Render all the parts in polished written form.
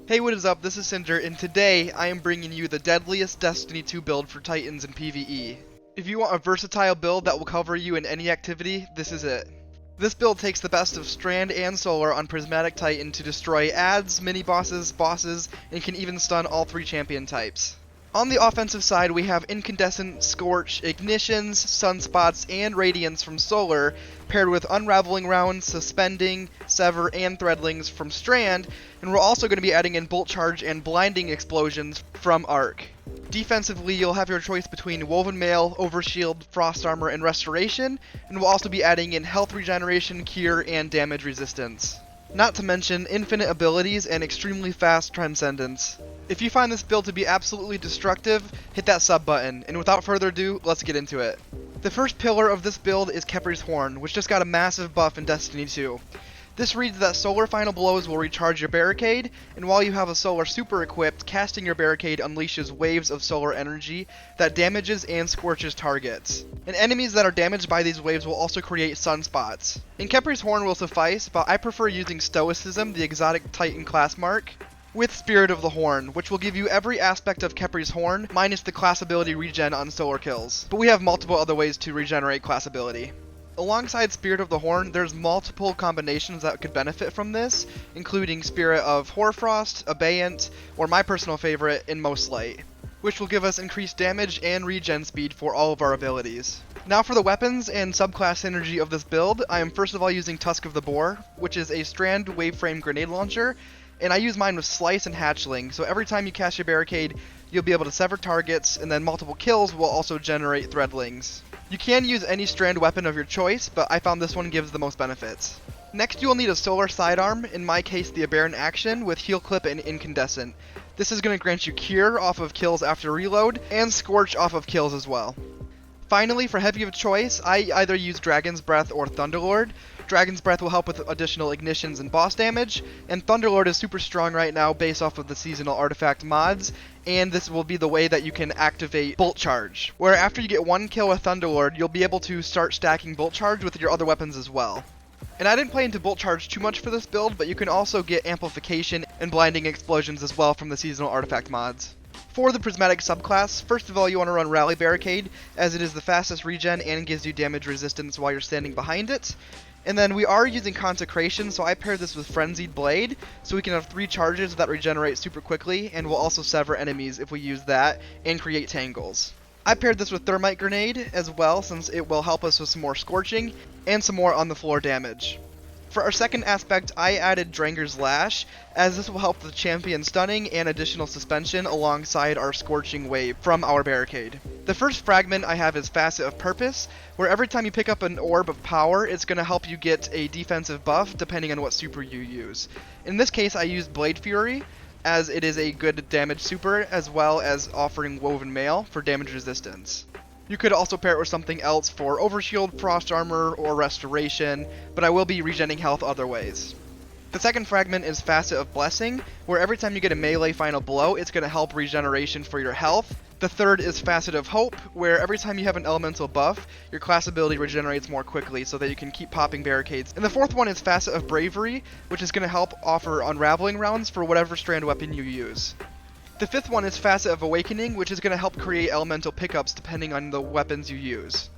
Hey, what is up? This is Cinder, and today I am bringing you the deadliest Destiny 2 build for Titans in PvE. If you want a versatile build that will cover you in any activity, this is it. This build takes the best of Strand and Solar on Prismatic Titan to destroy adds, mini-bosses, bosses, and can even stun all 3 champion types. On the offensive side, we have Incandescent, Scorch, Ignitions, Sunspots, and Radiance from Solar, paired with Unraveling Rounds, Suspending, Sever, and Threadlings from Strand, and we're also going to be adding in Bolt Charge and Blinding Explosions from Arc. Defensively, you'll have your choice between Woven Mail, Overshield, Frost Armor, and Restoration, and we'll also be adding in Health Regeneration, Cure, and Damage Resistance. Not to mention infinite abilities and extremely fast Transcendence. If you find this build to be absolutely destructive, hit that sub button, and without further ado, let's get into it. The first pillar of this build is Khepri's Horn, which just got a massive buff in Destiny 2. This reads that Solar Final Blows will recharge your barricade, and while you have a Solar Super equipped, casting your barricade unleashes waves of solar energy that damages and scorches targets. And enemies that are damaged by these waves will also create sunspots. And Khepri's Horn will suffice, but I prefer using Stoicism, the exotic Titan class mark, with Spirit of the Horn, which will give you every aspect of Khepri's Horn, minus the class ability regen on solar kills. But we have multiple other ways to regenerate class ability. Alongside Spirit of the Horn, there's multiple combinations that could benefit from this, including Spirit of Hoarfrost, Abeyant, or my personal favorite, Inmost Light, which will give us increased damage and regen speed for all of our abilities. Now for the weapons and subclass synergy of this build, I am first of all using Tusk of the Boar, which is a Strand Waveframe Grenade Launcher, and I use mine with Slice and Hatchling, so every time you cast your barricade, you'll be able to sever targets, and then multiple kills will also generate Threadlings. You can use any Strand weapon of your choice, but I found this one gives the most benefits. Next you will need a Solar Sidearm, in my case the Aberrant Action, with Heal Clip and Incandescent. This is going to grant you Cure off of kills after reload, and Scorch off of kills as well. Finally, for heavy of choice, I either use Dragon's Breath or Thunderlord. Dragon's Breath will help with additional ignitions and boss damage, and Thunderlord is super strong right now based off of the seasonal artifact mods, and this will be the way that you can activate Bolt Charge, where after you get one kill with Thunderlord, you'll be able to start stacking Bolt Charge with your other weapons as well. And I didn't play into Bolt Charge too much for this build, but you can also get Amplification and Blinding Explosions as well from the seasonal artifact mods. For the Prismatic subclass, first of all you want to run Rally Barricade, as it is the fastest regen and gives you damage resistance while you're standing behind it. And then we are using Consecration, so I paired this with Frenzied Blade, so we can have 3 charges that regenerate super quickly, and will also sever enemies if we use that, and create tangles. I paired this with Thermite Grenade as well, since it will help us with some more Scorching, and some more on the floor damage. For our second aspect, I added Dranger's Lash, as this will help with champion stunning and additional suspension alongside our Scorching Wave from our barricade. The first fragment I have is Facet of Purpose, where every time you pick up an orb of power, it's going to help you get a defensive buff depending on what super you use. In this case, I used Blade Fury, as it is a good damage super, as well as offering Woven Mail for damage resistance. You could also pair it with something else for Overshield, Frost Armor, or Restoration, but I will be regenning health other ways. The second fragment is Facet of Blessing, where every time you get a melee final blow, it's going to help regeneration for your health. The third is Facet of Hope, where every time you have an elemental buff, your class ability regenerates more quickly so that you can keep popping barricades. And the fourth one is Facet of Bravery, which is going to help offer Unraveling Rounds for whatever Strand weapon you use. The fifth one is Facet of Awakening, which is going to help create elemental pickups depending on the weapons you use.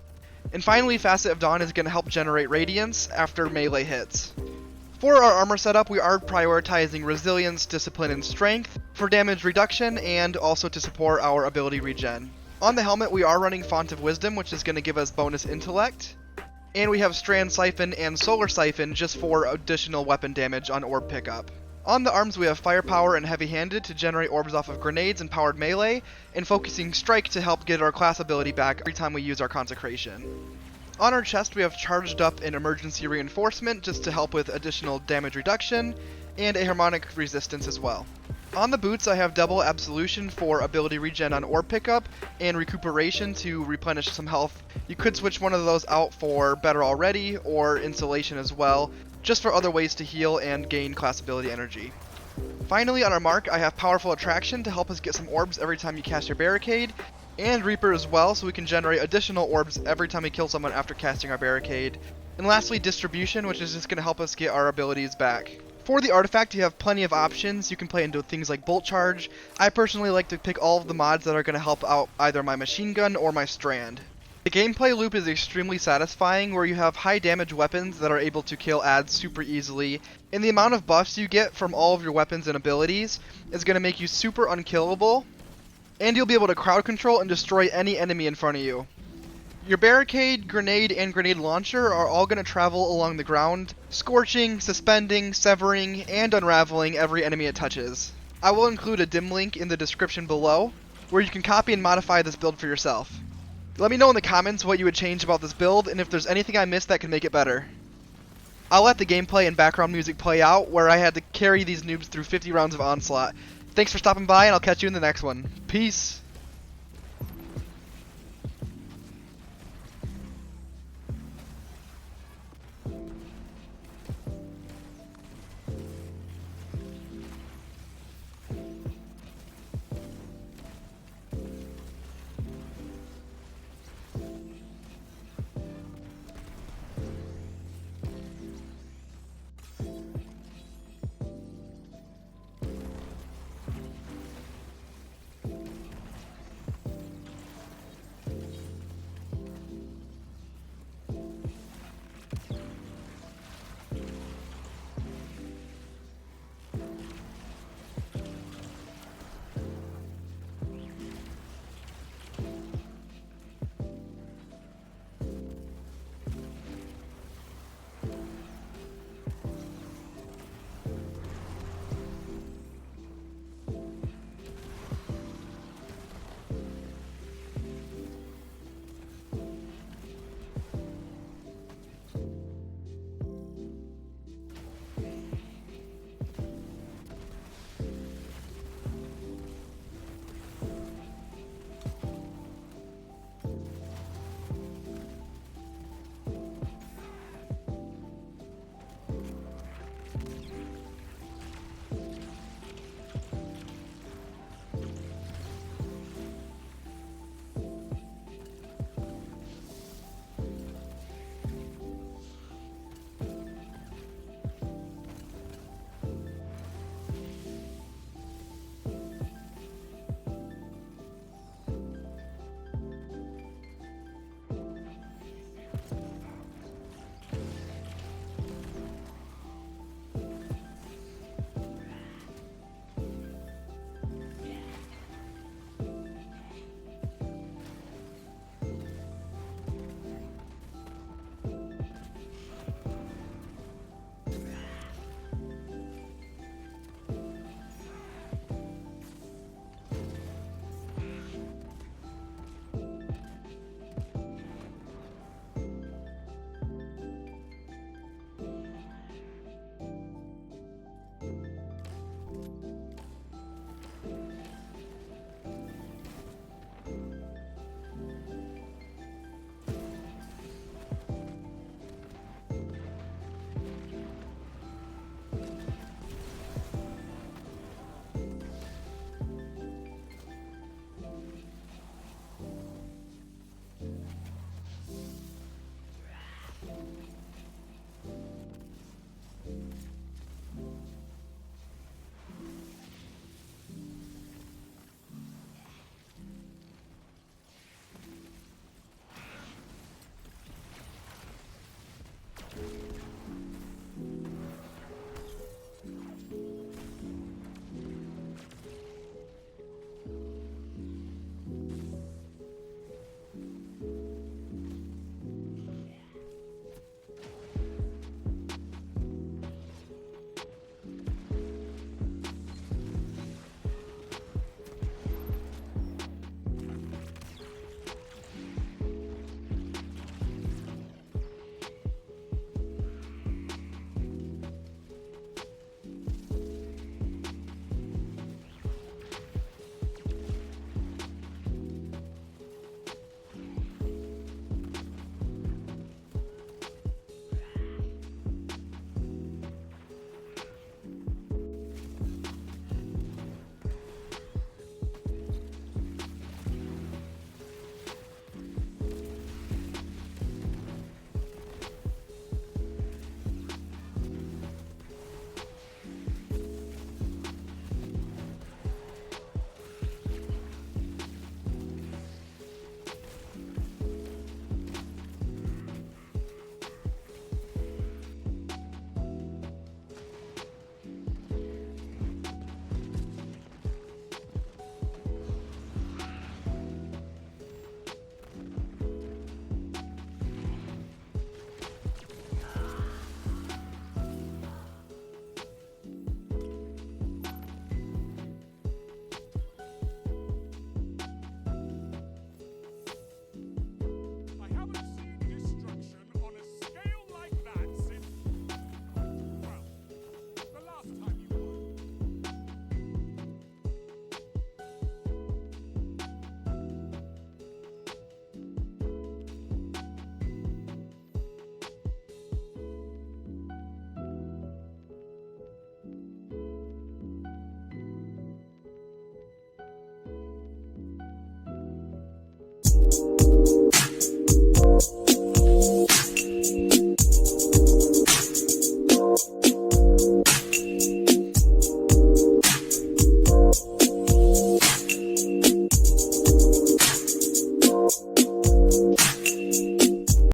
And finally, Facet of Dawn is going to help generate Radiance after melee hits. For our armor setup, we are prioritizing Resilience, Discipline, and Strength for damage reduction and also to support our ability regen. On the helmet, we are running Font of Wisdom, which is going to give us bonus Intellect. And we have Strand Siphon and Solar Siphon just for additional weapon damage on orb pickup. On the arms, we have Firepower and Heavy-Handed to generate orbs off of grenades and powered melee, and Focusing Strike to help get our class ability back every time we use our Consecration. On our chest, we have Charged Up and Emergency Reinforcement just to help with additional damage reduction, and a Harmonic Resistance as well. On the boots, I have Double Absolution for ability regen on orb pickup, and Recuperation to replenish some health. You could switch one of those out for Better Already, or Insulation as well, just for other ways to heal and gain class ability energy. Finally, on our mark, I have Powerful Attraction to help us get some orbs every time you cast your barricade, and Reaper as well, so we can generate additional orbs every time we kill someone after casting our barricade. And lastly, Distribution, which is just going to help us get our abilities back. For the artifact, you have plenty of options. You can play into things like Bolt Charge. I personally like to pick all of the mods that are going to help out either my machine gun or my strand. The gameplay loop is extremely satisfying, where you have high damage weapons that are able to kill adds super easily, and the amount of buffs you get from all of your weapons and abilities is going to make you super unkillable, and you'll be able to crowd control and destroy any enemy in front of you. Your barricade, grenade, and grenade launcher are all going to travel along the ground, scorching, suspending, severing, and unraveling every enemy it touches. I will include a dim link in the description below, where you can copy and modify this build for yourself. Let me know in the comments what you would change about this build, and if there's anything I missed that can make it better. I'll let the gameplay and background music play out, where I had to carry these noobs through 50 rounds of Onslaught. Thanks for stopping by, and I'll catch you in the next one. Peace!